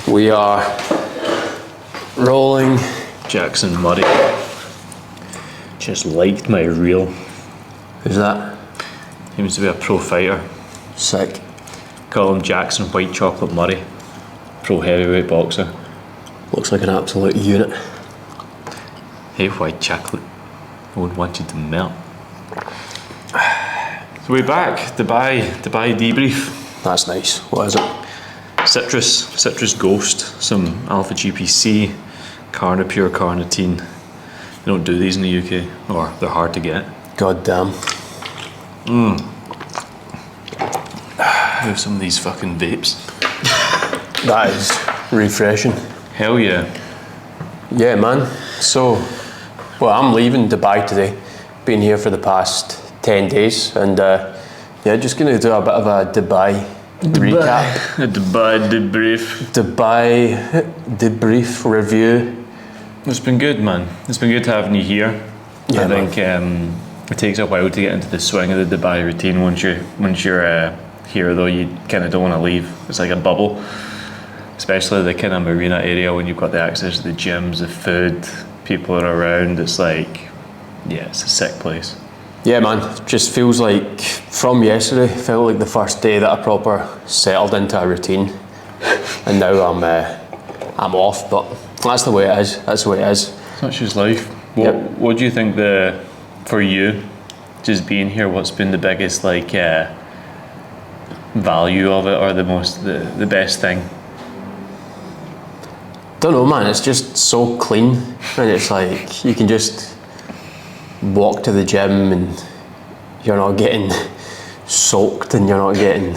We are rolling. Jackson Murray just liked my reel. Who's that? Seems to be a pro fighter. Sick. Call him Jackson White Chocolate Murray. Pro heavyweight boxer. Looks like an absolute unit. Hey, white chocolate. I would want you to melt. So we're back. Dubai Debrief. That's nice. What is it? Citrus Ghost, some Alpha GPC, Carnipure Carnitine. They don't do these in the UK, or they're hard to get. God damn. Have some of these fucking vapes. That is refreshing. Hell yeah. Yeah, man. So, well, I'm leaving Dubai today. Been here for the past 10 days, and yeah, just gonna do a bit of a Dubai recap. A Dubai Debrief. Dubai Debrief review. It's been good, man. It's been good having you here. Yeah, I think it takes a while to get into the swing of the Dubai routine. Once you're here, though, you kind of don't want to leave. It's like a bubble, especially the kind of marina area when you've got the access to the gyms, the food, people are around. It's like, yeah, it's a sick place. Yeah, man. Just feels like from yesterday, felt like the first day that I proper settled into a routine, and now I'm off. But that's the way it is. That's the way it is. Such is life. What do you think for you, just being here? What's been the biggest value of it, or the best thing? Don't know, man. It's just so clean, and it's like you can just walk to the gym and you're not getting soaked and you're not getting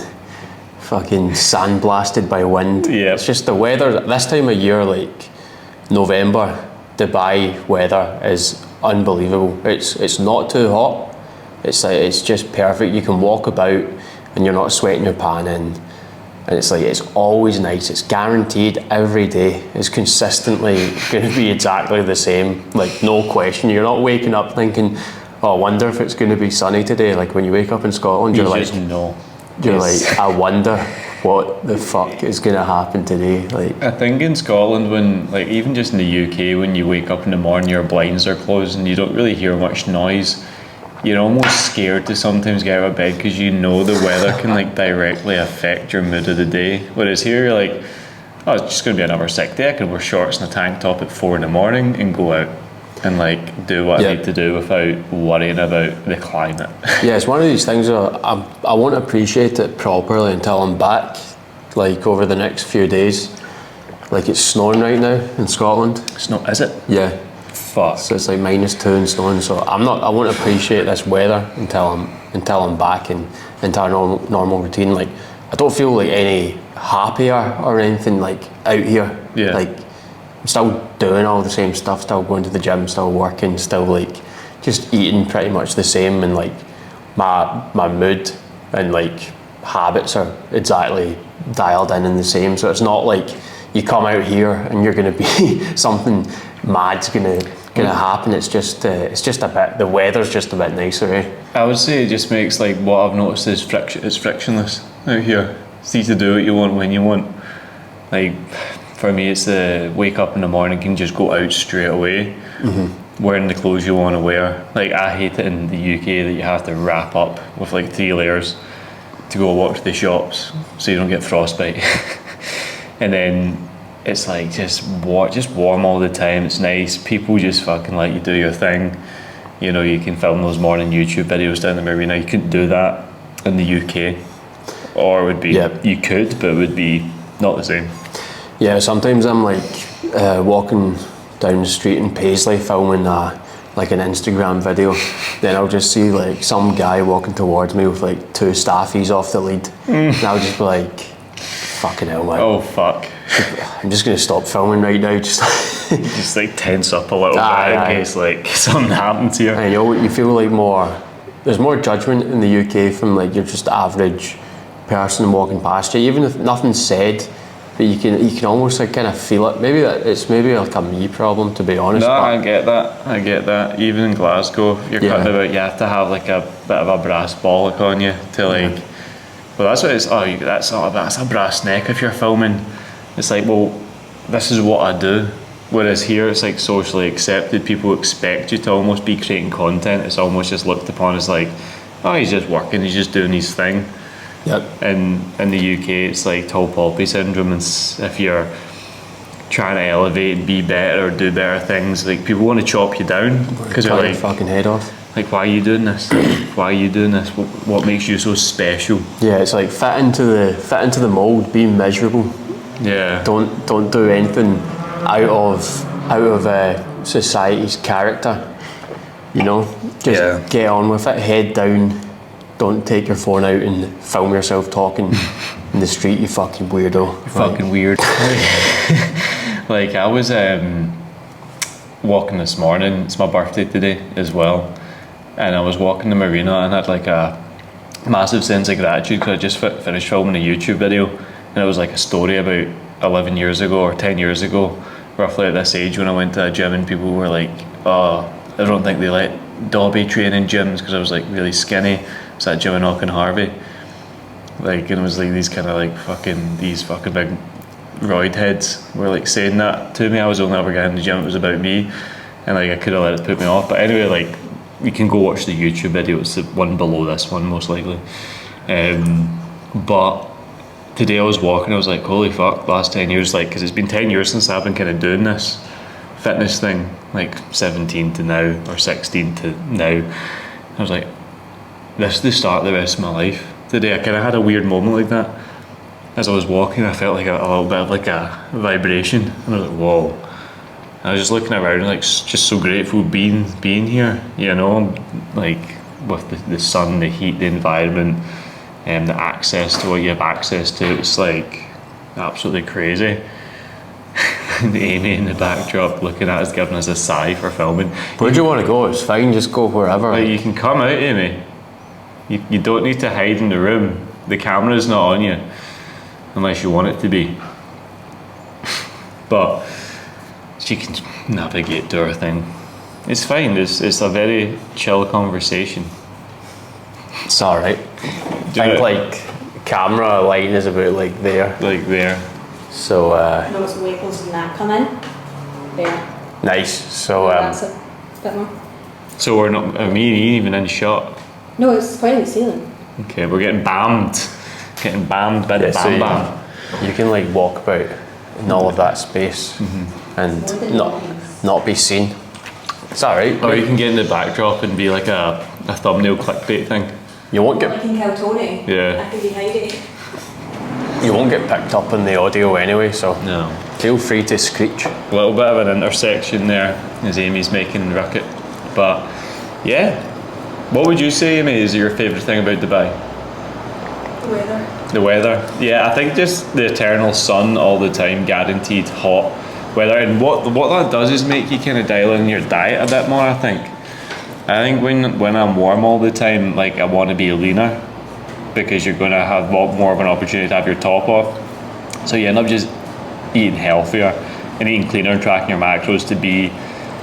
fucking sandblasted by wind. Yeah. It's just the weather this time of year, like November, Dubai weather is unbelievable. It's not too hot. It's like it's just perfect. You can walk about and you're not sweating your pan in. And it's like, it's always nice. It's guaranteed every day is consistently going to be exactly the same. Like, no question. You're not waking up thinking, oh, I wonder if it's going to be sunny today. Like, when you wake up in Scotland, you're like, know. You're like, I wonder what the fuck is going to happen today. Like, I think in Scotland, when, like, even just in the UK, when you wake up in the morning, your blinds are closed and you don't really hear much noise. You're almost scared to sometimes get out of bed because you know the weather can like directly affect your mood of the day. Whereas here you're like, oh, it's just going to be another sick day. I could wear shorts and a tank top at 4 a.m. and go out and like do what I need to do without worrying about the climate. Yeah, it's one of these things where I won't appreciate it properly until I'm back, like over the next few days. Like, it's snowing right now in Scotland. Is it? Yeah. Fuck. So it's like -2 and snowing. So I won't appreciate this weather until I'm back and into our normal routine. Like, I don't feel like any happier or anything like out here. Yeah. Like, I'm still doing all the same stuff, still going to the gym, still working, still like just eating pretty much the same, and like my mood and like habits are exactly dialed in the same. So it's not like you come out here and you're going to be something mad's gonna happen. It's just a bit, the weather's just a bit nicer, eh? I would say it just makes like what I've noticed is it's frictionless out here. It's easy to do what you want when you want. Like, for me, it's the wake up in the morning, can just go out straight away, wearing the clothes you want to wear. Like, I hate it in the UK that you have to wrap up with like 3 layers to go walk to the shops so you don't get frostbite. And then it's like just warm all the time. It's nice. People just fucking let you do your thing. You know, you can film those morning YouTube videos down the marina. You couldn't do that in the UK, or it would be you could, but it would be not the same. Yeah, sometimes I'm like walking down the street in Paisley filming like an Instagram video. Then I'll just see like some guy walking towards me with like 2 staffies off the lead, and I'll just be like, fucking hell, man. Oh fuck. I'm just going to stop filming right now. Just like tense up a little bit in case like something happens here. I know, you feel like there's more judgment in the UK from like you're just average person walking past you, even if nothing's said, but you can almost like kind of feel it. Maybe it's like a me problem, to be honest. No, I get that. Even in Glasgow, you're cutting about, you have to have like a bit of a brass bollock on you to like, well, that's what it's, that's a brass neck if you're filming it's like, well, this is what I do. Whereas here, it's like socially accepted. People expect you to almost be creating content. It's almost just looked upon as like, oh, he's just working, he's just doing his thing. Yep. And in the UK, it's like tall poppy syndrome. And if you're trying to elevate and be better or do better things, like people want to chop you down because they're Cut like, your fucking head off. like, why are you doing this? Why are you doing this? What makes you so special? Yeah, it's like fit into the mold, be miserable. Yeah. Don't do anything out of society's character. You know, just get on with it, head down. Don't take your phone out and film yourself talking in the street, you fucking weirdo. Fucking weird. Like I was walking this morning, it's my birthday today as well, and I was walking the marina and I had like a massive sense of gratitude because I just finished filming a YouTube video, and it was like a story about 11 years ago or 10 years ago, roughly at this age, when I went to a gym and people were like, oh, I don't think they let Dobby train in gyms because I was like really skinny. It's that gym in Auchenharvey. Like, and it was like these kind of like these fucking big roid heads were like saying that to me. I was the only other guy in the gym, it was about me, and like I could have let it put me off. But anyway, like you can go watch the YouTube video, it's the one below this one most likely. But today I was walking, I was like, holy fuck, last 10 years, like, because it's been 10 years since I've been kind of doing this fitness thing, like 17 to now or 16 to now. I was like, this is the start of the rest of my life. Today I kind of had a weird moment like that. As I was walking, I felt like a little bit of like a vibration, and I was like, whoa. And I was just looking around, like just so grateful being here, you know, like with the sun, the heat, the environment, and the access to what you have access to. It's like absolutely crazy. Amy in the backdrop looking at us, giving us a sigh for filming. Where do you want to go? It's fine, just go wherever. Like, you can come out, Amy. You don't need to hide in the room. The camera's not on you, unless you want it to be. But she can navigate to her thing. It's fine, it's a very chill conversation. It's alright. I think like camera line is about like there. Like there. So Those wiggles and that come in. There. nice. So That's a bit more. So we're not, me and Ian even in shot. No, it's pointing at the ceiling. Okay, we're getting bammed. Getting bammed by the yeah, so bam. you can like walk about in all of that space and not be seen. It's alright. Or you can get in the backdrop and be like a thumbnail clickbait thing. You won't Like get in Tony. Yeah. I could be hiding. you won't get picked up in the audio anyway, so No. feel free to screech. A little bit of an intersection there as Amy's making Rocket. But yeah. What would you say, Amy, is your favourite thing about Dubai? The weather. The weather. Yeah, I think just the eternal sun all the time, guaranteed hot weather. And what that does is make you kind of dial in your diet a bit more, I think. I think when I'm warm all the time, like I want to be leaner because you're going to have more of an opportunity to have your top off. So you end up just eating healthier and eating cleaner and tracking your macros to be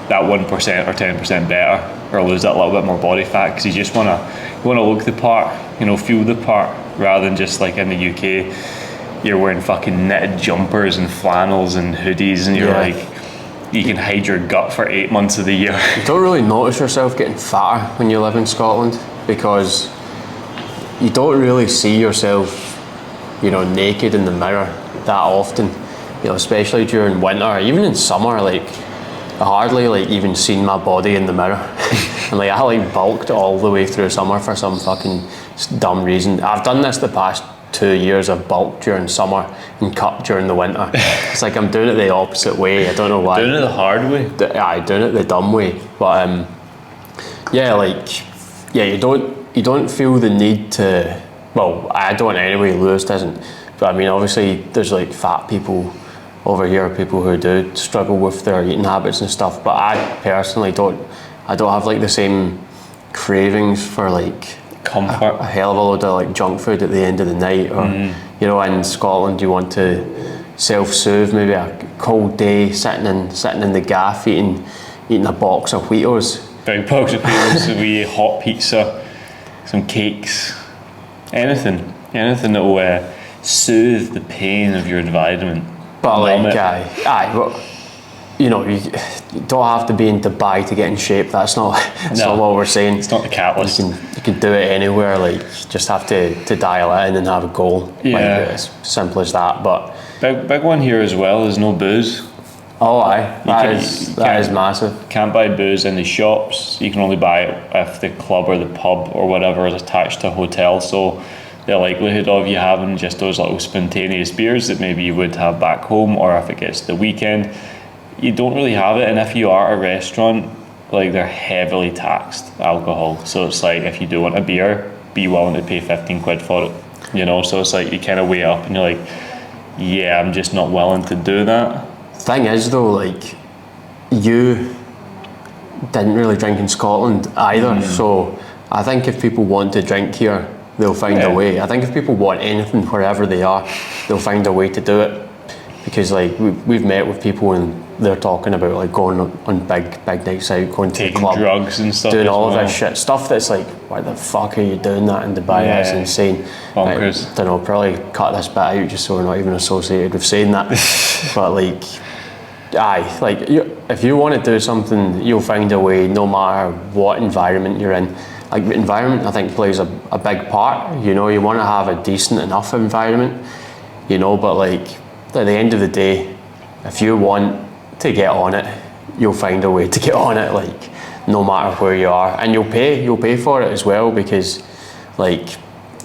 that 1% or 10% better, or lose that little bit more body fat, because you just want to look the part, you know, feel the part, rather than just like in the UK you're wearing fucking knitted jumpers and flannels and hoodies and you're like, you can hide your gut for 8 months of the year. You don't really notice yourself getting fatter when you live in Scotland because you don't really see yourself, you know, naked in the mirror that often, you know, especially during winter, even in summer. Like I hardly like even seen my body in the mirror. And like I like bulked all the way through summer for some fucking dumb reason. I've done this the past 2 years. I've bulked during summer and cut during the winter. It's like I'm doing it the opposite way. I don't know why. Doing it the hard way. Doing it the dumb way. But you don't feel the need to. Well, I don't anyway. Lewis doesn't. But I mean, obviously, there's like fat people over here, people who do struggle with their eating habits and stuff. But I personally don't. I don't have like the same cravings for like comfort, a hell of a load of like junk food at the end of the night, or you know, in Scotland you want to self-soothe, maybe a cold day, sitting in the gaff eating a box of Wheatos. Big box of Wheatos, we hot pizza, some cakes, anything that will soothe the pain of your environment. But Numb like, it. well, you know, you don't have to be in Dubai to get in shape. That's not not what we're saying. It's not the catalyst. You can do it anywhere. Like, you just have to dial it in and have a goal. Yeah. Like, it's simple as that. But Big one here as well is no booze. oh, aye, that can't- is massive. Can't buy booze in the shops. You can only buy it if the club or the pub or whatever is attached to a hotel. So the likelihood of you having just those little spontaneous beers that maybe you would have back home, or if it gets to the weekend, you don't really have it. And if you are at a restaurant, like, they're heavily taxed alcohol. So it's like, if you do want a beer, be willing to pay 15 quid for it. You know, so it's like you kind of weigh up and you're like, yeah, I'm just not willing to do that. Thing is though, like, you didn't really drink in Scotland either, so I think if people want to drink here, they'll find Yeah. a way. I think if people want anything wherever they are, they'll find a way to do it. Because like we've met with people and they're talking about like going on big nights out, going to the Taking club, drugs and stuff doing as all well. of this shit, stuff that's like, why the fuck are you doing that in Dubai? Yeah. That's insane. Bonkers. I don't know, probably cut this bit out just so we're not even associated with saying that. But like, aye, like, if you want to do something, you'll find a way, no matter what environment you're in. Like, environment, I think, plays a big part. You know, you want to have a decent enough environment, you know, but like, at the end of the day, if you want to get on it, you'll find a way to get on it, like, no matter where you are. And you'll pay for it as well, because like,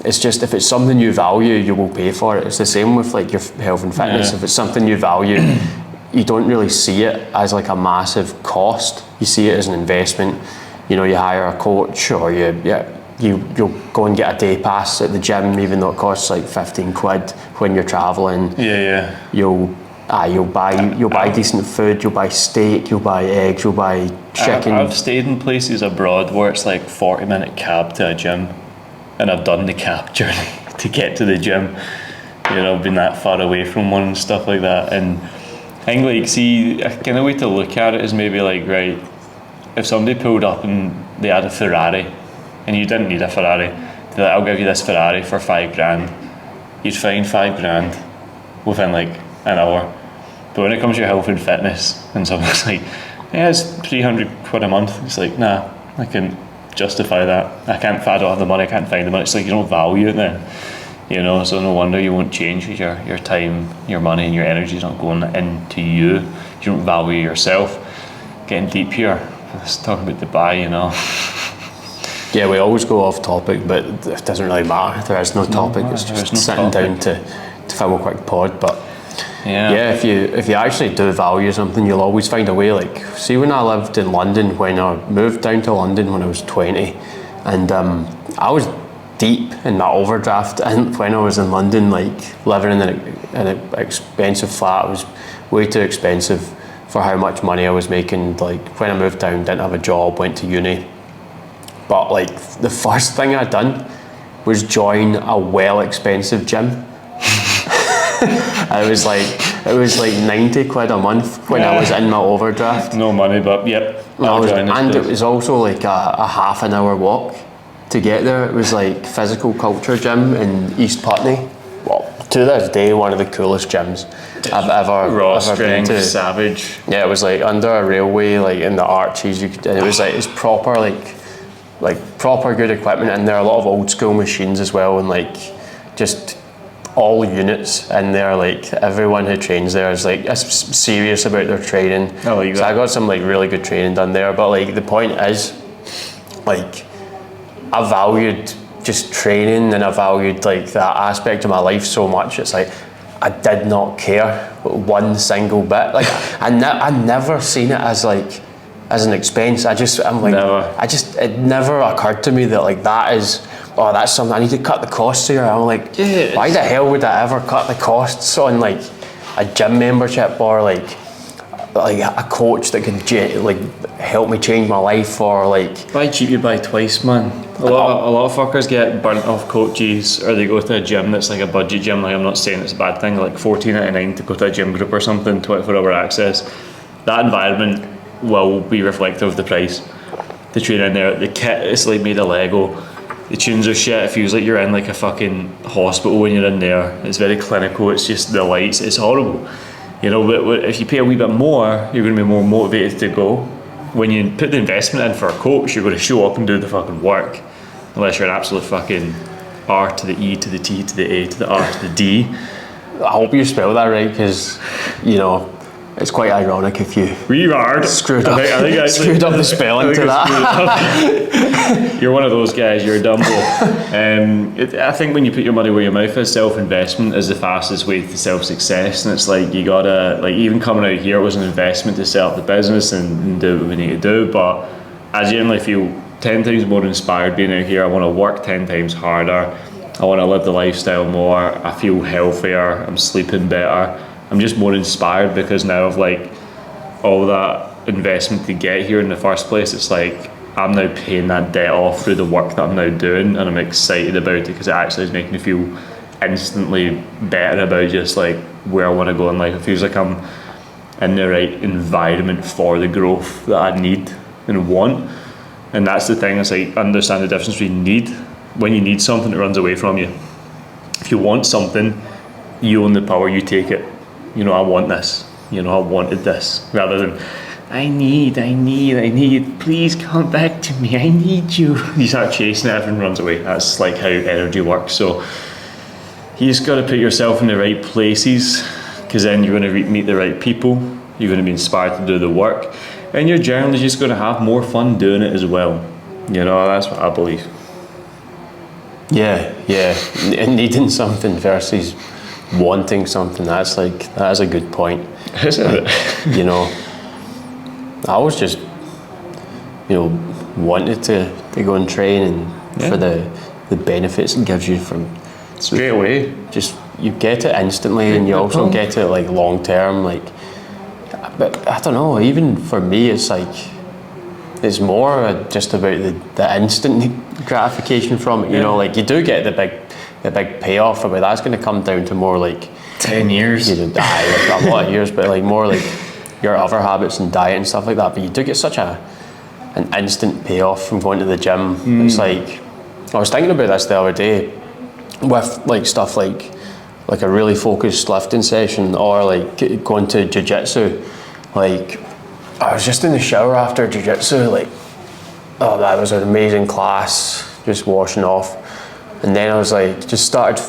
it's just, if it's something you value, you will pay for it. It's the same with like your health and fitness. Yeah. If it's something you value, you don't really see it as like a massive cost. You see it as an investment. You know, you hire a coach, or you'll go and get a day pass at the gym, even though it costs like 15 quid when you're traveling. Yeah. You'll buy decent food, you'll buy steak, you'll buy eggs, you'll buy chicken. I've stayed in places abroad where it's like 40-minute cab to a gym, and I've done the cab journey to get to the gym. You know, been that far away from one and stuff like that. And I think, like, see, a kind of way to look at it is maybe like, right, if somebody pulled up and they had a Ferrari and you didn't need a Ferrari, they're like, I'll give you this Ferrari for $5,000. You'd find $5,000 within like an hour. But when it comes to your health and fitness, and someone's like, yeah, it's 300 quid a month, it's like, nah, I can justify that. I don't have the money, I can't find the money. It's like, you don't value it then, you know. So no wonder you won't change, because your time, your money and your energy is not going into you. You don't value yourself. Getting deep here, let's talk about Dubai, you know. Yeah, we always go off topic, but it doesn't really matter. There is no topic. It's there just is no sitting topic. down to film a quick pod. But Yeah. if you actually do value something, you'll always find a way. Like, see, when I lived in London, when I moved down to London when I was 20, and I was deep in my overdraft, and when I was in London, like, living in an expensive flat was way too expensive for how much money I was making. Like, when I moved down, didn't have a job, went to uni. But like, the first thing I'd done was join a well expensive gym. It was like 90 quid a month when I was in my overdraft. No money, but yep. And it was also like a half an hour walk to get there. It was like Physical Culture Gym in East Putney. Well, to this day, one of the coolest gyms I've ever raw been strength, to. savage. Yeah, it was like under a railway, like in the arches. And it was like, it's proper, like proper good equipment in there. A lot of old school machines as well, and like just all units in there. Like, everyone who trains there is like serious about their training. I like So that. I got some like really good training done there. But like, the point is, like, I valued just training, and I valued like that aspect of my life so much. It's like, I did not care one single bit. Like, I never seen it as like, as an expense. Never. It never occurred to me that like, that's something I need to cut the costs here. I'm like, Yeah, why the hell would I ever cut the costs on like a gym membership, or like a coach that could like help me change my life, or like, Buy cheap, you buy twice, man. A lot of fuckers get burnt off coaches, or they go to a gym that's like a budget gym. Like, I'm not saying it's a bad thing, like $14.99 to go to a gym group or something, 24-hour access. That environment will be reflective of the price. The training there, the kit is like made of Lego. The tunes are shit. It feels like you're in like a fucking hospital when you're in there. It's very clinical. It's just the lights. It's horrible. You know, but if you pay a wee bit more, you're going to be more motivated to go. When you put the investment in for a coach, you're going to show up and do the fucking work. Unless you're an absolute fucking R to the E to the T to the A to the R to the D. I hope you spell that right, because, you know, it's quite ironic if you screwed up, screwed up the spelling to that. You're one of those guys, you're a Dumbo. I think when you put your money where your mouth is, self-investment is the fastest way to self-success, and it's like you gotta, like, even coming out here, it was an investment to set up the business and do what we need to do, but I genuinely feel 10 times more inspired being out here. I want to work 10 times harder, I want to live the lifestyle more, I feel healthier, I'm sleeping better, I'm just more inspired because now of like all that investment to get here in the first place, it's like I'm now paying that debt off through the work that I'm now doing, and I'm excited about it because it actually is making me feel instantly better about just like where I want to go in life. It feels like I'm in the right environment for the growth that I need and want. And that's the thing, it's like understand the difference between need. When you need something, it runs away from you. If you want something, you own the power, you take it. You know, I want this, you know, I wanted this, rather than I need, please come back to me, I need you. You start chasing it, everyone runs away. That's like how energy works. So you just got to put yourself in the right places, because then you're going to meet the right people, you're going to be inspired to do the work, and you're generally just going to have more fun doing it as well. You know, that's what I believe. Yeah, and needing something versus wanting something, that is a good point. Isn't it? You know, I was just, you know, wanted to go and train, and for the benefits it gives you from straight away. Just you get it instantly, and you also get it like long term. Like, but I don't know. Even for me, it's like it's more just about the instant gratification from it. You know, like you do get the big payoff, but that's going to come down to more like 10 years. You know, like a lot of years, but like more like your other habits and diet and stuff like that. But you do get such an instant payoff from going to the gym. It's like, I was thinking about this the other day with like stuff like a really focused lifting session, or like going to jiu-jitsu. Like, I was just in the shower after jiu-jitsu, like, oh, that was an amazing class, just washing off. And then I was like, just started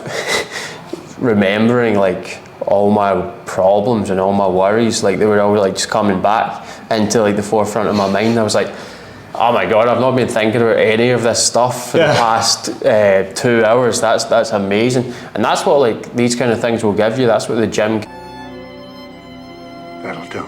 remembering like all my problems and all my worries, like they were all like just coming back into like the forefront of my mind. I was like, oh my God, I've not been thinking about any of this stuff for the past 2 hours. That's amazing. And that's what like these kind of things will give you. That's what the gym. That'll do.